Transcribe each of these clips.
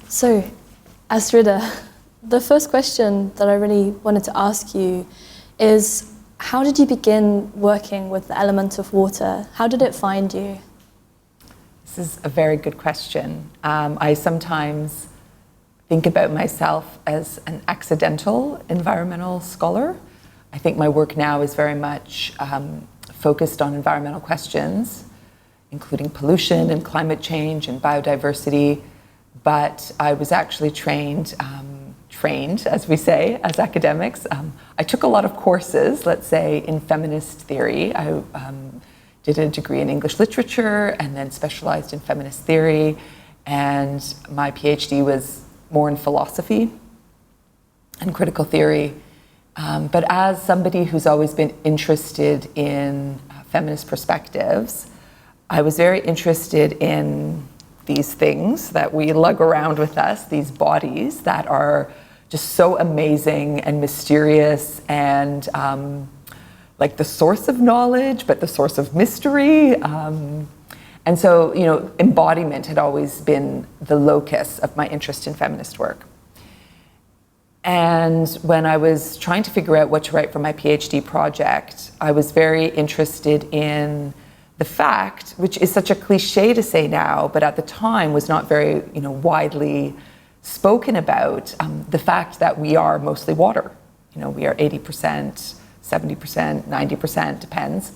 So, Astrida, the first question that I really wanted to ask you is, how did you begin working with the element of water? How did it find you? This is a very good question. I sometimes think about myself as an accidental environmental scholar. I think my work now is very much focused on environmental questions, including pollution and climate change and biodiversity. But I was actually trained, as we say, as academics. I took a lot of courses, let's say, in feminist theory. I did a degree in English literature and then specialized in feminist theory. And my PhD was more in philosophy and critical theory. But as somebody who's always been interested in feminist perspectives, I was very interested in these things that we lug around with us, these bodies that are just so amazing and mysterious and like the source of knowledge, but the source of mystery. And so, you know, embodiment had always been the locus of my interest in feminist work. And when I was trying to figure out what to write for my PhD project, I was very interested in the fact, which is such a cliche to say now, but at the time was not very, you know, widely spoken about, the fact that we are mostly water. You know, we are 80%, 70%, 90%, depends,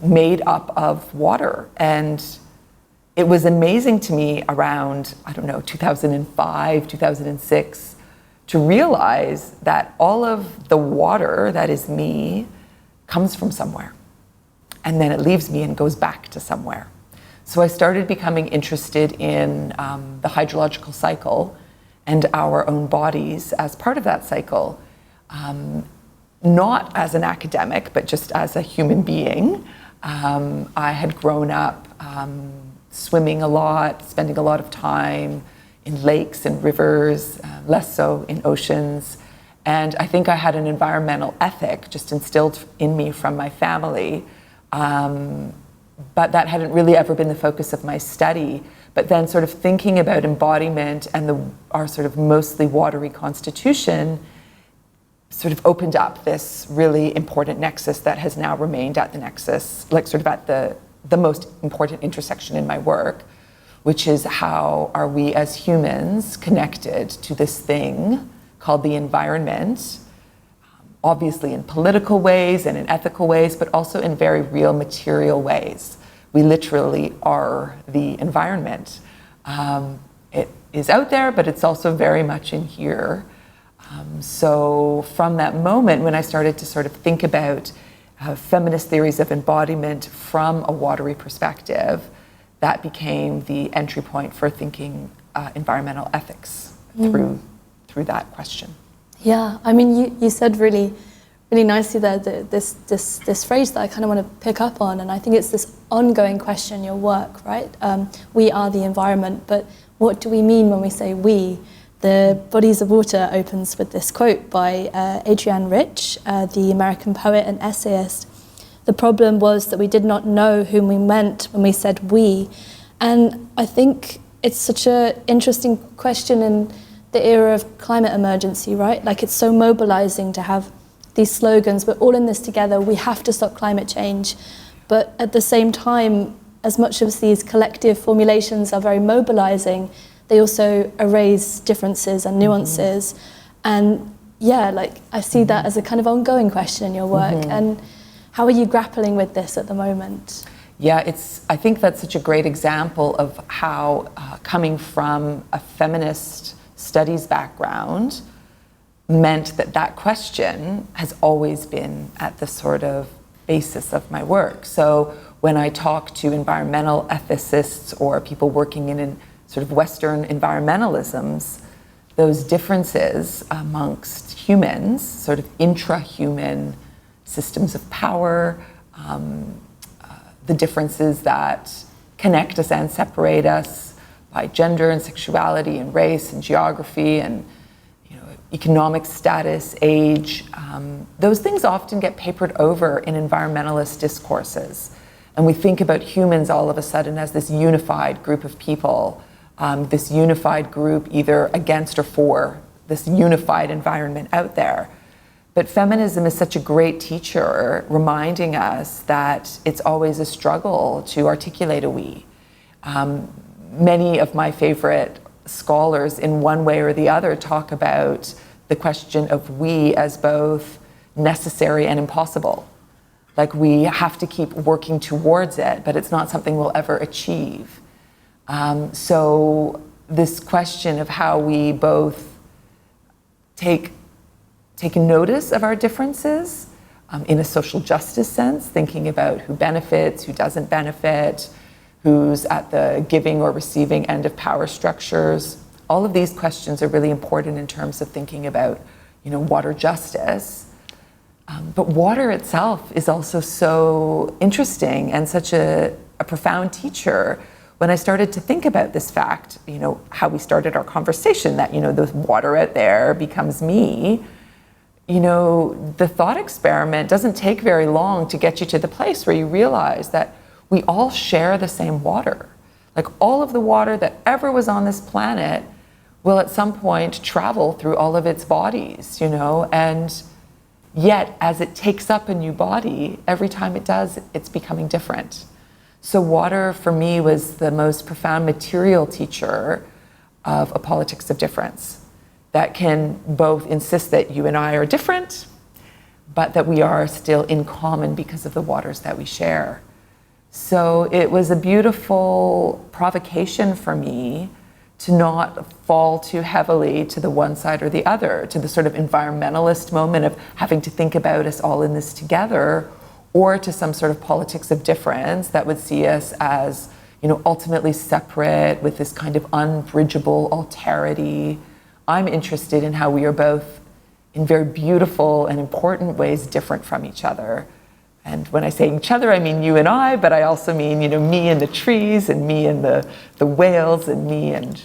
made up of water. And it was amazing to me around, I don't know, 2005, 2006, to realize that all of the water that is me comes from somewhere. And then it leaves me and goes back to somewhere. So I started becoming interested in the hydrological cycle and our own bodies as part of that cycle, not as an academic, but just as a human being. I had grown up swimming a lot, spending a lot of time in lakes and rivers, less so in oceans. And I think I had an environmental ethic just instilled in me from my family. But that hadn't really ever been the focus of my study. But then sort of thinking about embodiment and our sort of mostly watery constitution sort of opened up this really important nexus that has now remained at the nexus, like sort of at the most important intersection in my work, which is how are we as humans connected to this thing called the environment, obviously in political ways and in ethical ways, but also in very real material ways. We literally are the environment. It is out there, but it's also very much in here. So from that moment, when I started to sort of think about feminist theories of embodiment from a watery perspective, that became the entry point for thinking environmental ethics through that question. Yeah, I mean, you said really nicely there this phrase that I kind of want to pick up on, and I think it's this ongoing question in your work, right? We are the environment, but what do we mean when we say we? The Bodies of Water opens with this quote by Adrienne Rich, the American poet and essayist. The problem was that we did not know whom we meant when we said we. And I think it's such an interesting question in the era of climate emergency, right? Like, it's so mobilizing to have these slogans, we're all in this together, we have to stop climate change. But at the same time, as much as these collective formulations are very mobilizing, they also erase differences and nuances. And yeah, like, I see that as a kind of ongoing question in your work. And how are you grappling with this at the moment? Yeah, I think that's such a great example of how coming from a feminist studies background meant that question has always been at the sort of basis of my work. So when I talk to environmental ethicists or people working in sort of Western environmentalisms, those differences amongst humans, sort of intra-human systems of power, the differences that connect us and separate us by gender and sexuality and race and geography and economic status, age, those things often get papered over in environmentalist discourses. And we think about humans all of a sudden as this unified group of people, this unified group either against or for this unified environment out there. But feminism is such a great teacher, reminding us that it's always a struggle to articulate a we. Many of my favorite scholars in one way or the other talk about the question of we as both necessary and impossible. Like we have to keep working towards it, but it's not something we'll ever achieve. So this question of how we both take notice of our differences in a social justice sense, thinking about who benefits, who doesn't benefit, who's at the giving or receiving end of power structures. All of these questions are really important in terms of thinking about, water justice. But water itself is also so interesting and such a profound teacher. When I started to think about this fact, how we started our conversation, that, the water out there becomes me, the thought experiment doesn't take very long to get you to the place where you realize that we all share the same water. Like all of the water that ever was on this planet will at some point travel through all of its bodies, and yet as it takes up a new body, every time it does, it's becoming different. So water for me was the most profound material teacher of a politics of difference that can both insist that you and I are different, but that we are still in common because of the waters that we share. So it was a beautiful provocation for me to not fall too heavily to the one side or the other, to the sort of environmentalist moment of having to think about us all in this together, or to some sort of politics of difference that would see us as, ultimately separate with this kind of unbridgeable alterity. I'm interested in how we are both, in very beautiful and important ways, different from each other. And when I say each other, I mean you and I, but I also mean, me and the trees, and me and the whales, and me and,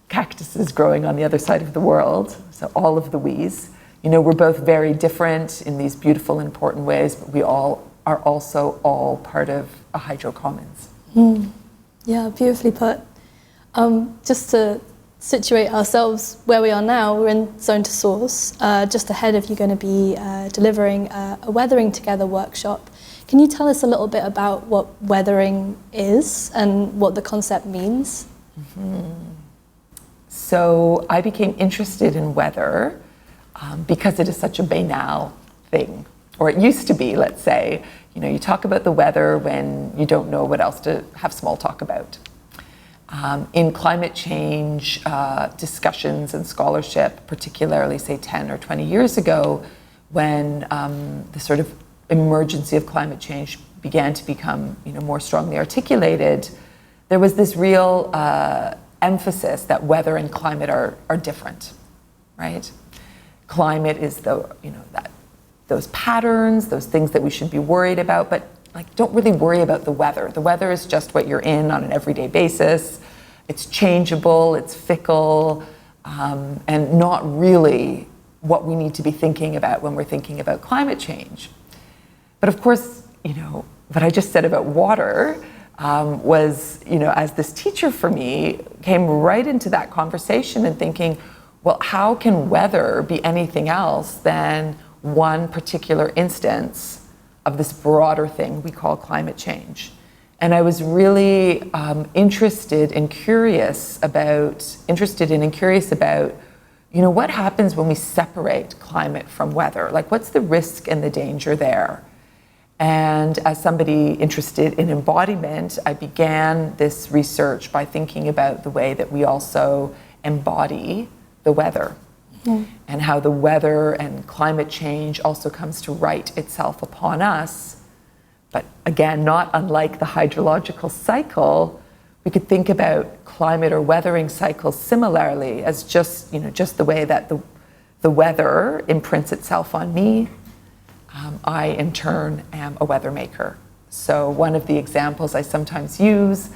cactuses growing on the other side of the world. So all of the we's. We're both very different in these beautiful and important ways, but we all are also all part of a hydro commons. Yeah, beautifully put. Just to situate ourselves where we are now, we're in Zone to Source. Just ahead of you going to be delivering a Weathering Together workshop. Can you tell us a little bit about what weathering is and what the concept means? So I became interested in weather because it is such a banal thing, or it used to be, let's say. You talk about the weather when you don't know what else to have small talk about. In climate change discussions and scholarship, particularly say 10 or 20 years ago, when the sort of emergency of climate change began to become more strongly articulated, there was this real emphasis that weather and climate are different, right? Climate is those patterns, those things that we should be worried about, but don't really worry about the weather. The weather is just what you're in on an everyday basis. It's changeable, it's fickle, and not really what we need to be thinking about when we're thinking about climate change. But of course, what I just said about water was, as this teacher for me, came right into that conversation and thinking, well, how can weather be anything else than one particular instance of this broader thing we call climate change? And I was really interested and curious about, what happens when we separate climate from weather? What's the risk and the danger there? And as somebody interested in embodiment, I began this research by thinking about the way that we also embody the weather, and how the weather and climate change also comes to write itself upon us. But again, not unlike the hydrological cycle, we could think about climate or weathering cycles similarly as just the way that the weather imprints itself on me. I, in turn, am a weather maker. So one of the examples I sometimes use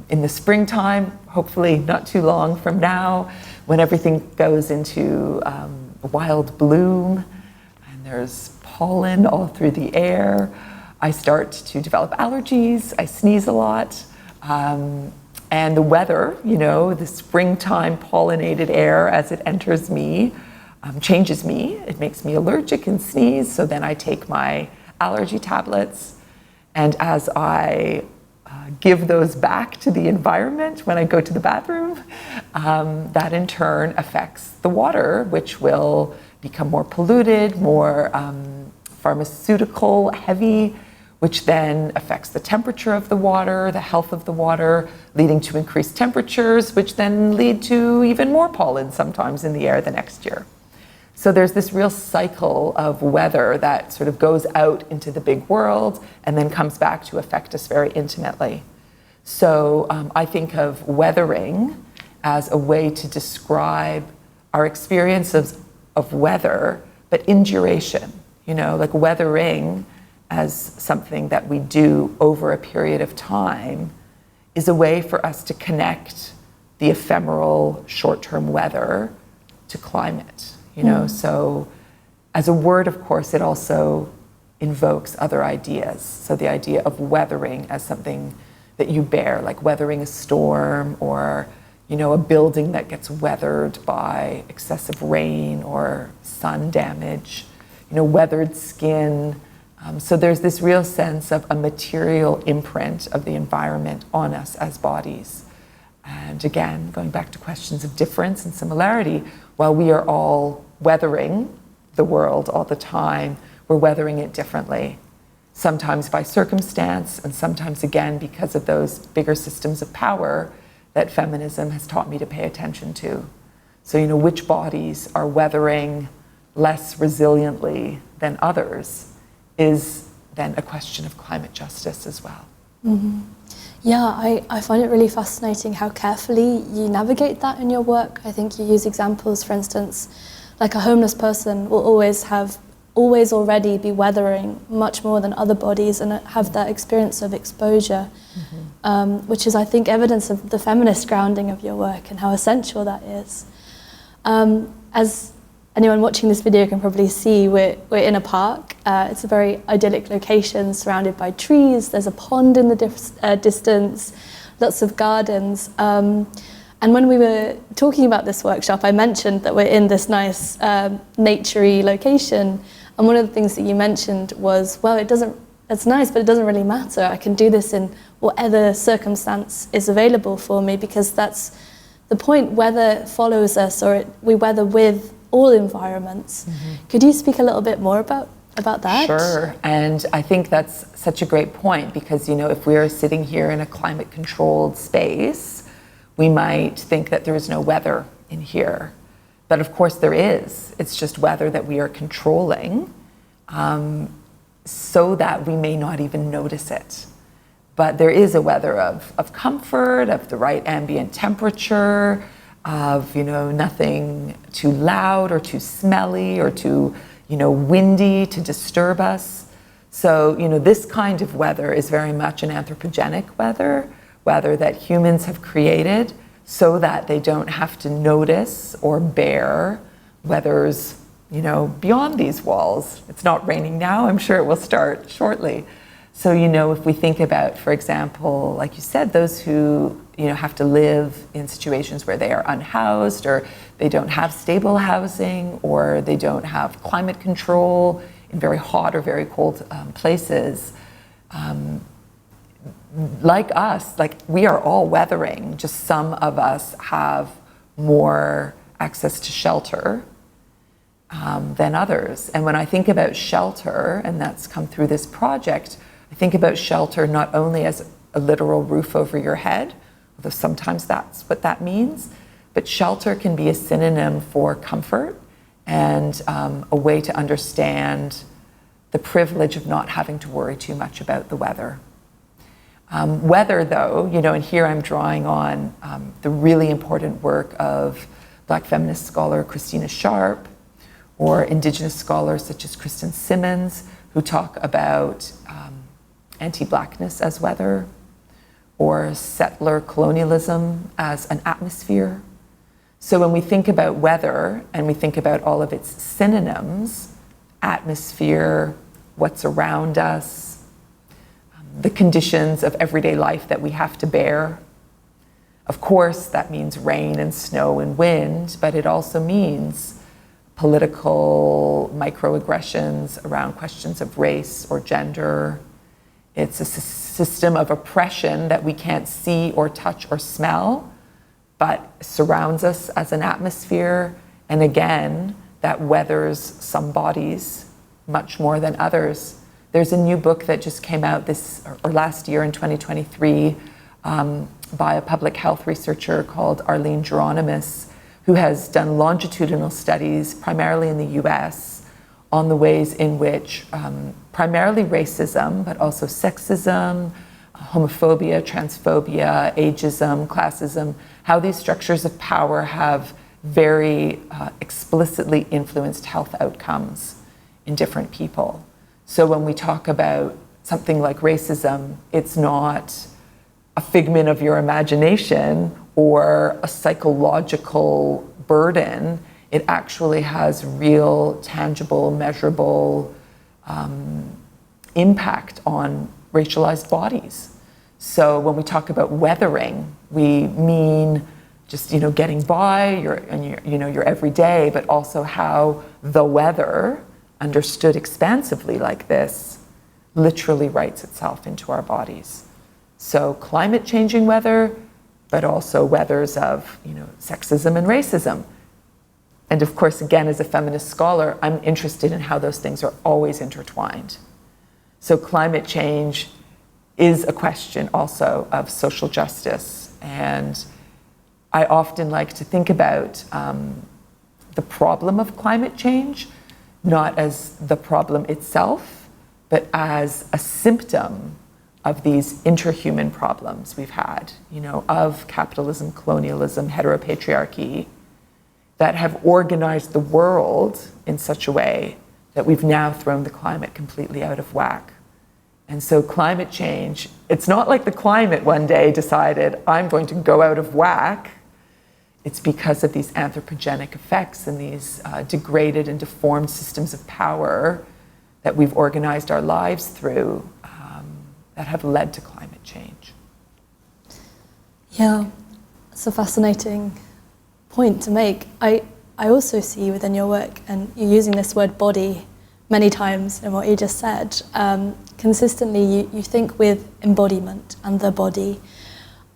in the springtime, hopefully not too long from now, when everything goes into wild bloom and there's pollen all through the air, I start to develop allergies, I sneeze a lot, and the weather, the springtime pollinated air as it enters me, changes me. It makes me allergic and sneeze, so then I take my allergy tablets, and as I give those back to the environment when I go to the bathroom, that in turn affects the water, which will become more polluted, more pharmaceutical heavy, which then affects the temperature of the water, the health of the water, leading to increased temperatures, which then lead to even more pollen sometimes in the air the next year. So there's this real cycle of weather that sort of goes out into the big world and then comes back to affect us very intimately. So I think of weathering as a way to describe our experiences of weather, but in duration, like weathering as something that we do over a period of time is a way for us to connect the ephemeral short-term weather to climate. So as a word, of course, it also invokes other ideas. So the idea of weathering as something that you bear, like weathering a storm or, a building that gets weathered by excessive rain or sun damage, weathered skin. So there's this real sense of a material imprint of the environment on us as bodies. And again, going back to questions of difference and similarity, while we are all weathering the world all the time, we're weathering it differently. Sometimes by circumstance, and sometimes again because of those bigger systems of power that feminism has taught me to pay attention to. So, which bodies are weathering less resiliently than others is then a question of climate justice as well. Mm-hmm. Yeah, I find it really fascinating how carefully you navigate that in your work. I think you use examples, for instance, like a homeless person will always already be weathering much more than other bodies and have that experience of exposure, which is, I think, evidence of the feminist grounding of your work and how essential that is. As anyone watching this video can probably see, we're in a park. It's a very idyllic location surrounded by trees. There's a pond in the distance, lots of gardens. And when we were talking about this workshop, I mentioned that we're in this nice naturey location. And one of the things that you mentioned was, well, it's nice, but it doesn't really matter. I can do this in whatever circumstance is available for me, because that's the point. Weather follows us, or we weather with all environments. Could you speak a little bit more about that? Sure, and I think that's such a great point, because if we are sitting here in a climate controlled space, we might think that there is no weather in here, but of course there is. It's just weather that we are controlling so that we may not even notice it. But there is a weather of comfort, of the right ambient temperature, of nothing too loud or too smelly or too windy to disturb us. So this kind of weather is very much an anthropogenic weather that humans have created so that they don't have to notice or bear weathers beyond these walls. It's not raining now, I'm sure it will start shortly. So if we think about, for example, like you said, those who have to live in situations where they are unhoused, or they don't have stable housing, or they don't have climate control in very hot or very cold places, like us, we are all weathering, just some of us have more access to shelter than others. And when I think about shelter, and that's come through this project, I think about shelter not only as a literal roof over your head, although sometimes that's what that means, but shelter can be a synonym for comfort and a way to understand the privilege of not having to worry too much about the weather. Weather, though, and here I'm drawing on the really important work of Black feminist scholar Christina Sharp, or Indigenous scholars such as Kristen Simmons, who talk about anti-Blackness as weather, or settler colonialism as an atmosphere. So when we think about weather and we think about all of its synonyms, atmosphere, what's around us, the conditions of everyday life that we have to bear. Of course, that means rain and snow and wind, but it also means political microaggressions around questions of race or gender. It's a system of oppression that we can't see or touch or smell, but surrounds us as an atmosphere, and again, that weathers some bodies much more than others. There's a new book that just came out this or last year in 2023 by a public health researcher called Arlene Geronimus, who has done longitudinal studies primarily in the US on the ways in which primarily racism, but also sexism, homophobia, transphobia, ageism, classism, how these structures of power have very explicitly influenced health outcomes in different people. So when we talk about something like racism, it's not a figment of your imagination or a psychological burden. It actually has real, tangible, measurable impact on racialized bodies. So when we talk about weathering, we mean just getting by your everyday, but also how the weather, understood expansively like this, literally writes itself into our bodies. So climate changing weather, but also weathers of sexism and racism. And of course, again, as a feminist scholar, I'm interested in how those things are always intertwined. So climate change is a question also of social justice. And I often like to think about the problem of climate change, not as the problem itself, but as a symptom of these interhuman problems we've had, of capitalism, colonialism, heteropatriarchy, that have organized the world in such a way that we've now thrown the climate completely out of whack. And so climate change, it's not like the climate one day decided, I'm going to go out of whack. It's because of these anthropogenic effects and these degraded and deformed systems of power that we've organized our lives through that have led to climate change. Yeah, it's a fascinating point to make. I also see within your work, and you're using this word body many times in what you just said, consistently you think with embodiment and the body.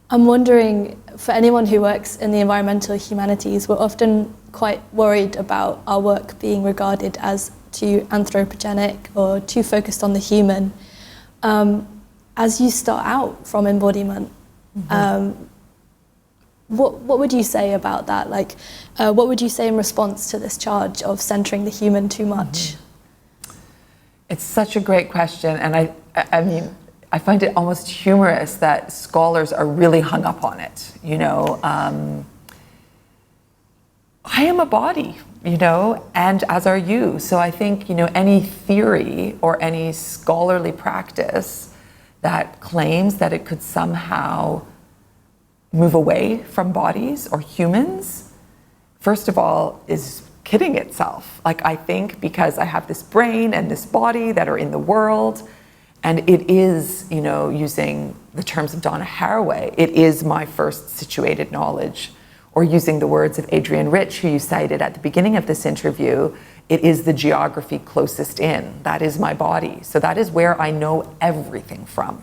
I'm wondering, for anyone who works in the environmental humanities, we're often quite worried about our work being regarded as too anthropogenic or too focused on the human. As you start out from embodiment, what would you say about that? Like, what would you say in response to this charge of centering the human too much? It's such a great question, and I mean, I find it almost humorous that scholars are really hung up on it. I am a body, and as are you. So I think, any theory or any scholarly practice that claims that it could somehow move away from bodies or humans, first of all, is kidding itself. Like, I think because I have this brain and this body that are in the world, and it is, using the terms of Donna Haraway, it is my first situated knowledge. Or using the words of Adrienne Rich, who you cited at the beginning of this interview, it is the geography closest in. That is my body. So that is where I know everything from.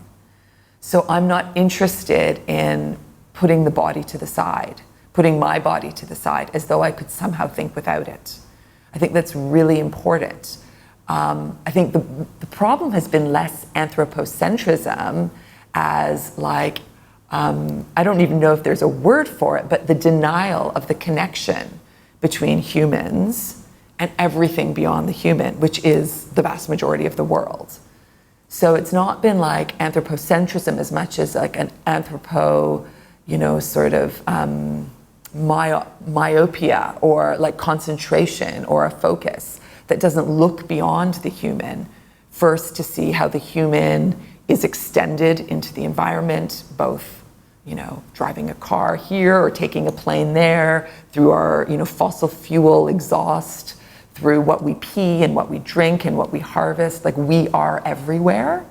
So I'm not interested in putting the body to the side, putting my body to the side, as though I could somehow think without it. I think that's really important. I think the problem has been less anthropocentrism as like, I don't even know if there's a word for it, but the denial of the connection between humans and everything beyond the human, which is the vast majority of the world. So it's not been like anthropocentrism as much as like an anthropo, sort of myopia or like concentration or a focus that doesn't look beyond the human, first to see how the human is extended into the environment, both driving a car here or taking a plane there, through our fossil fuel exhaust, through what we pee and what we drink and what we harvest. Like, we are everywhere.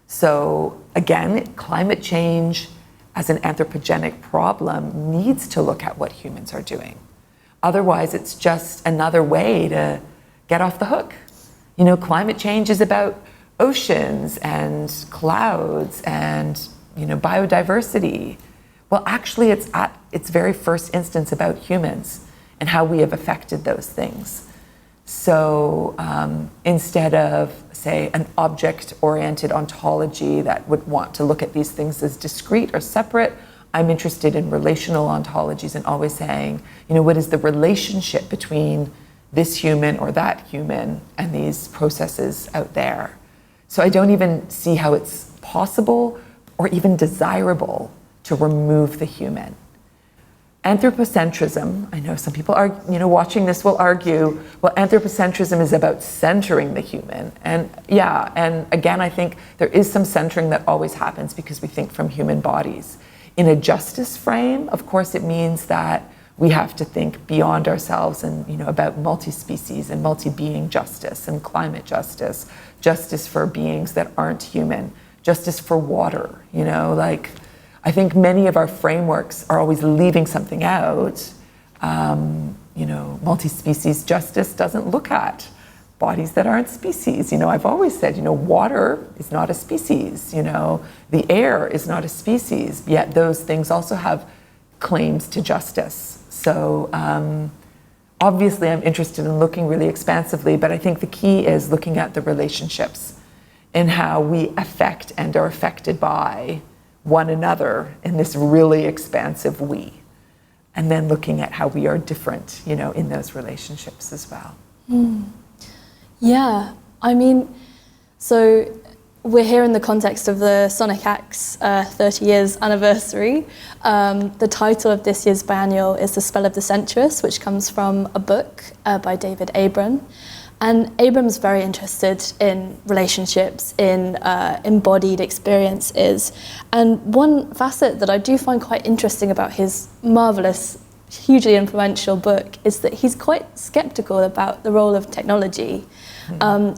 So again, climate change as an anthropogenic problem needs to look at what humans are doing. Otherwise, it's just another way to get off the hook. You know, climate change is about oceans and clouds and, you know, biodiversity. Well, actually, it's at its very first instance about humans and how we have affected those things. So instead of, say, an object-oriented ontology that would want to look at these things as discrete or separate, I'm interested in relational ontologies and always saying, you know, what is the relationship between this human or that human and these processes out there? So I don't even see how it's possible or even desirable to remove the human. Anthropocentrism, I know some people are, you know, watching this will argue, well, anthropocentrism is about centering the human. And yeah, and again, I think there is some centering that always happens because we think from human bodies. In a justice frame, of course, it means that we have to think beyond ourselves and, you know, about multi-species and multi-being justice and climate justice, justice for beings that aren't human, justice for water, you know, like, I think many of our frameworks are always leaving something out. You know, multi-species justice doesn't look at bodies that aren't species. You know, I've always said, you know, water is not a species, you know, the air is not a species, yet those things also have claims to justice. So obviously I'm interested in looking really expansively, but I think the key is looking at the relationships and how we affect and are affected by one another in this really expansive we, and then looking at how we are different, you know, in those relationships as well. Yeah, I mean, so we're here in the context of the Sonic Acts 30 years anniversary. The title of this year's biennial is The Spell of the Sensuous, which comes from a book by David Abram. And Abram's very interested in relationships, in embodied experiences. And one facet that I do find quite interesting about his marvelous, hugely influential book is that he's quite skeptical about the role of technology.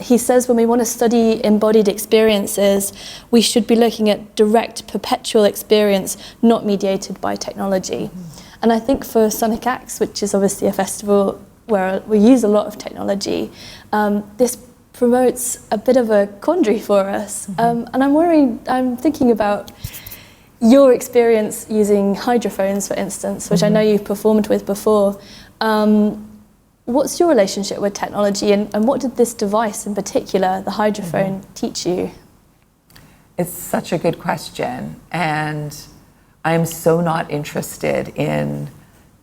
He says when we want to study embodied experiences, we should be looking at direct, perpetual experience, not mediated by technology. And I think for Sonic Acts, which is obviously a festival where we use a lot of technology, this promotes a bit of a quandary for us. And I'm thinking about your experience using hydrophones, for instance, which I know you've performed with before. What's your relationship with technology, and what did this device in particular, the hydrophone, teach you? It's such a good question, and I'm so not interested in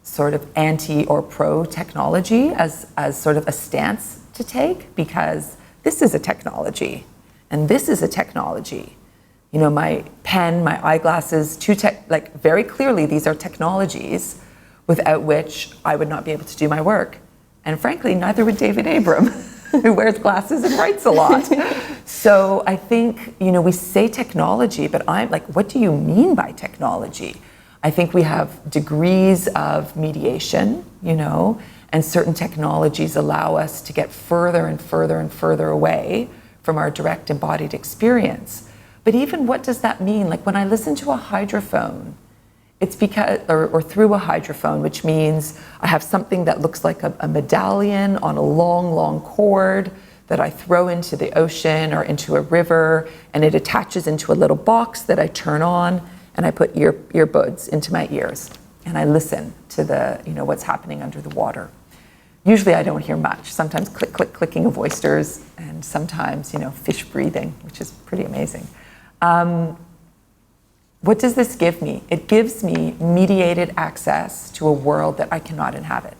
sort of anti or pro technology as sort of a stance to take, because this is a technology and this is a technology. You know, my pen, my eyeglasses, like very clearly these are technologies without which I would not be able to do my work. And frankly, neither would David Abram, who wears glasses and writes a lot. So I think, you know, we say technology, but I'm like, what do you mean by technology? I think we have degrees of mediation, you know, and certain technologies allow us to get further and further and further away from our direct embodied experience. But even what does that mean? Like when I listen to a hydrophone, it's because, or through a hydrophone, which means I have something that looks like a medallion on a long, long cord that I throw into the ocean or into a river, and it attaches into a little box that I turn on, and I put earbuds into my ears, and I listen to the, you know, what's happening under the water. Usually I don't hear much. Sometimes click, click, clicking of oysters, and sometimes, you know, fish breathing, which is pretty amazing. What does this give me? It gives me mediated access to a world that I cannot inhabit.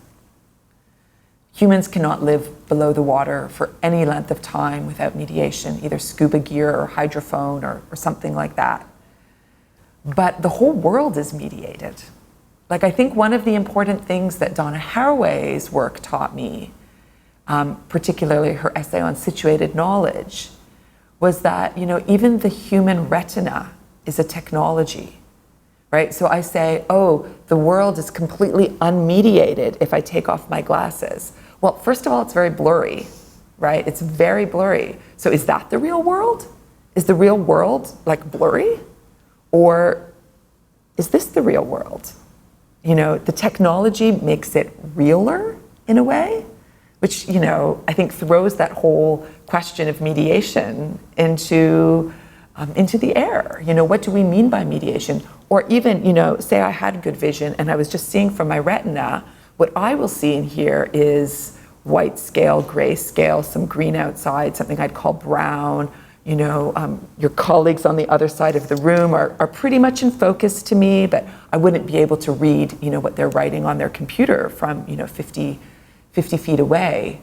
Humans cannot live below the water for any length of time without mediation, either scuba gear or hydrophone or something like that. But the whole world is mediated. Like, I think one of the important things that Donna Haraway's work taught me, particularly her essay on situated knowledge, was that, you know, even the human retina is a technology, right? So I say, oh, the world is completely unmediated if I take off my glasses. Well, first of all, it's very blurry, right? It's very blurry. So is that the real world? is the real world like blurry? Or is this the real world? You know, the technology makes it realer in a way, which, you know, I think throws that whole question of mediation into the air. You know, what do we mean by mediation? Or even, you know, say I had good vision and I was just seeing from my retina, what I will see and hear is white scale, gray scale, some green outside, something I'd call brown. You know, your colleagues on the other side of the room are pretty much in focus to me, but I wouldn't be able to read, you know, what they're writing on their computer from, you know, 50 feet away.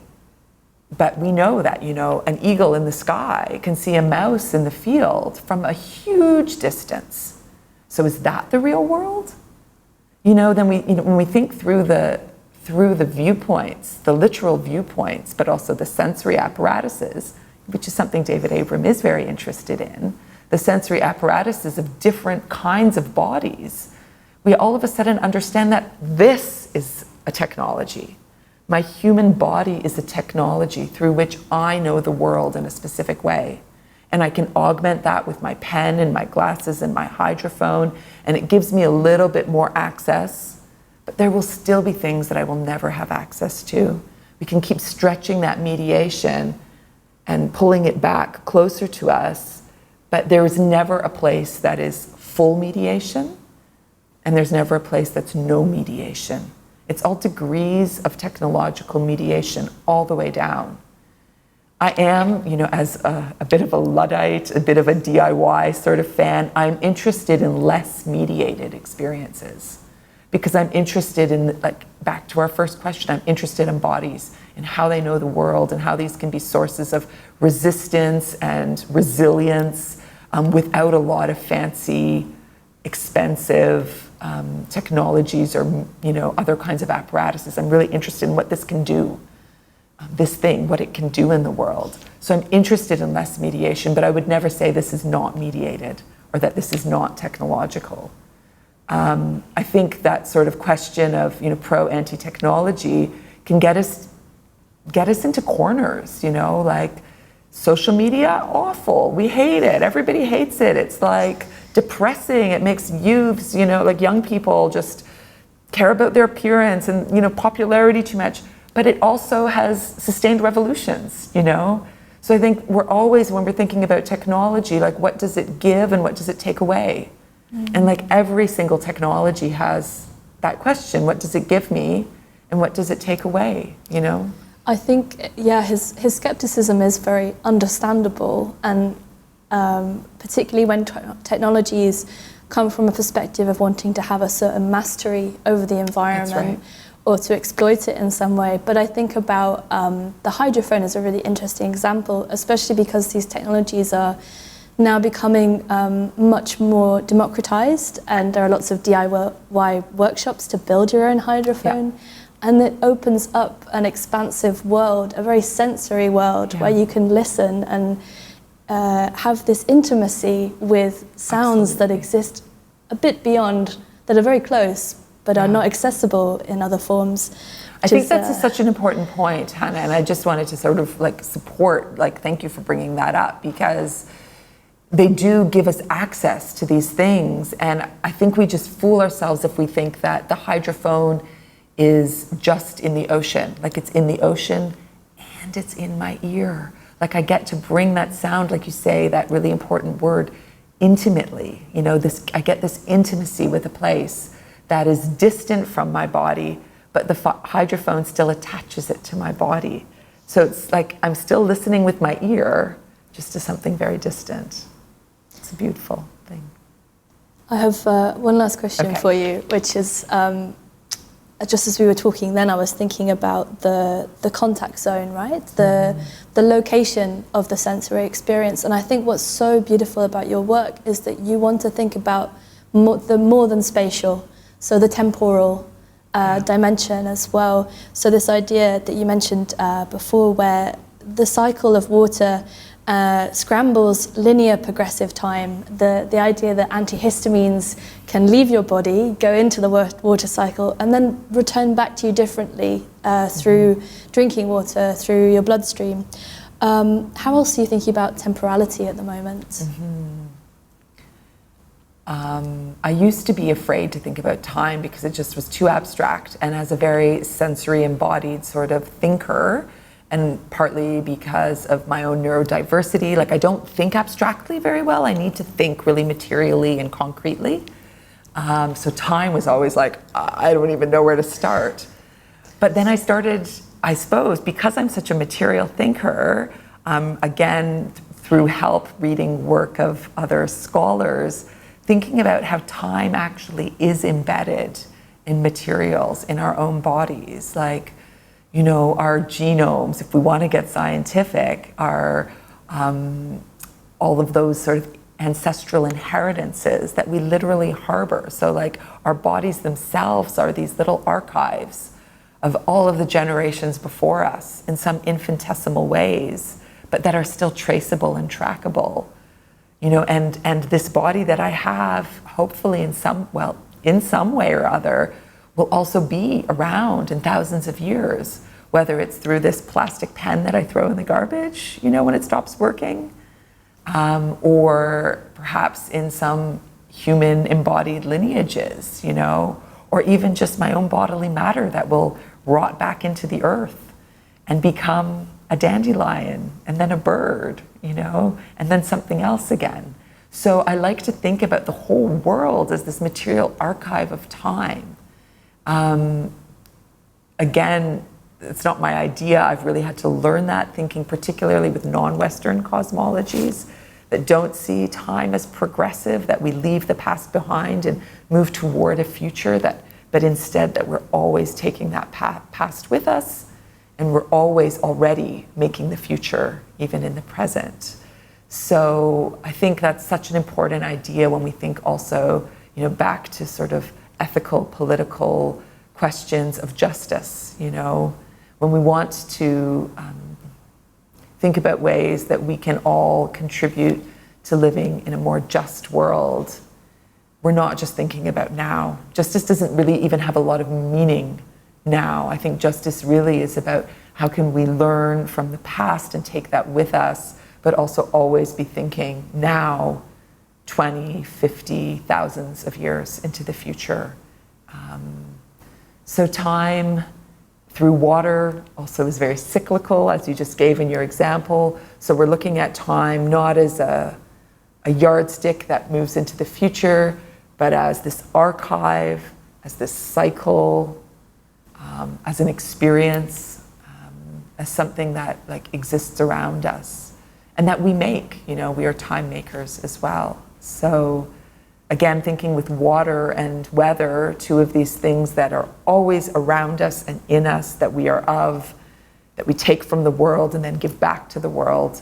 But we know that, you know, an eagle in the sky can see a mouse in the field from a huge distance. So is that the real world? You know, then when we think through the viewpoints, the literal viewpoints, but also the sensory apparatuses, which is something David Abram is very interested in, the sensory apparatuses of different kinds of bodies, we all of a sudden understand that this is a technology. My human body is a technology through which I know the world in a specific way. And I can augment that with my pen and my glasses and my hydrophone, and it gives me a little bit more access, but there will still be things that I will never have access to. We can keep stretching that mediation and pulling it back closer to us, but there is never a place that is full mediation, and there's never a place that's no mediation. It's all degrees of technological mediation all the way down. I am, you know, as a bit of a Luddite, a bit of a DIY sort of fan, I'm interested in less mediated experiences, because I'm interested in, like, back to our first question, I'm interested in bodies and how they know the world and how these can be sources of resistance and resilience without a lot of fancy, expensive technologies or, you know, other kinds of apparatuses. I'm really interested in what this can do, this thing, what it can do in the world. So I'm interested in less mediation, but I would never say this is not mediated or that this is not technological. I think that sort of question of, you know, pro-anti-technology can get us into corners, you know, like social media, awful, we hate it, everybody hates it, it's like depressing, it makes youths, you know, like young people just care about their appearance and, you know, popularity too much, but it also has sustained revolutions, you know? So I think we're always, when we're thinking about technology, like what does it give and what does it take away? Mm-hmm. And like every single technology has that question, what does it give me and what does it take away, you know? I think, yeah, his skepticism is very understandable, and particularly when technologies come from a perspective of wanting to have a certain mastery over the environment. Right. Or to exploit it in some way. But I think about the hydrophone is a really interesting example, especially because these technologies are now becoming much more democratized, and there are lots of DIY workshops to build your own hydrophone. Yeah. And it opens up an expansive world, a very sensory world, where you can listen and have this intimacy with sounds that exist a bit beyond, that are very close, but are not accessible in other forms. I think that's such an important point, Hannah, and I just wanted to sort of like support, like thank you for bringing that up, because they do give us access to these things, and I think we just fool ourselves if we think that the hydrophone is just in the ocean, like it's in the ocean and it's in my ear. Like I get to bring that sound, like you say, that really important word, intimately. You know, I get this intimacy with a place that is distant from my body, but the hydrophone still attaches it to my body. So it's like I'm still listening with my ear, just to something very distant. It's a beautiful thing. I have one last question for you, which is, just as we were talking then, I was thinking about the contact zone, right? The location of the sensory experience. And I think what's so beautiful about your work is that you want to think about the more than spatial, so the temporal dimension as well. So this idea that you mentioned before, where the cycle of water scrambles linear progressive time, the idea that antihistamines can leave your body, go into the water cycle, and then return back to you differently through drinking water, through your bloodstream. How else are you thinking about temporality at the moment? I used to be afraid to think about time because it just was too abstract, and as a very sensory embodied sort of thinker, and partly because of my own neurodiversity, like I don't think abstractly very well. I need to think really materially and concretely. So time was always like, I don't even know where to start. But then I started, I suppose, because I'm such a material thinker, again, through help reading work of other scholars, thinking about how time actually is embedded in materials in our own bodies. Like, you know, our genomes, if we want to get scientific, are all of those sort of ancestral inheritances that we literally harbor. So like our bodies themselves are these little archives of all of the generations before us in some infinitesimal ways, but that are still traceable and trackable. You know, and this body that I have, hopefully in some way or other, will also be around in thousands of years, whether it's through this plastic pen that I throw in the garbage, you know, when it stops working, or perhaps in some human embodied lineages, you know, or even just my own bodily matter that will rot back into the earth and become a dandelion, and then a bird, you know, and then something else again. So I like to think about the whole world as this material archive of time. Again, it's not my idea. I've really had to learn that, thinking particularly with non-Western cosmologies that don't see time as progressive, that we leave the past behind and move toward a future, but instead that we're always taking that past with us, and we're always already making the future, even in the present. So I think that's such an important idea when we think also, you know, back to sort of ethical, political questions of justice, you know, when we want to think about ways that we can all contribute to living in a more just world, we're not just thinking about now. Justice doesn't really even have a lot of meaning now. I think justice really is about how can we learn from the past and take that with us, but also always be thinking now, 20, 50, thousands of years into the future. So time through water also is very cyclical, as you just gave in your example. So we're looking at time not as a yardstick that moves into the future, but as this archive, as this cycle, as an experience, as something that like exists around us and that we make, you know, we are time makers as well. So again, thinking with water and weather, two of these things that are always around us and in us, that we are of, that we take from the world and then give back to the world,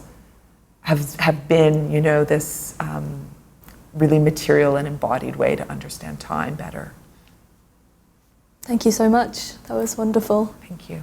have been, you know, this really material and embodied way to understand time better. Thank you so much. That was wonderful. Thank you.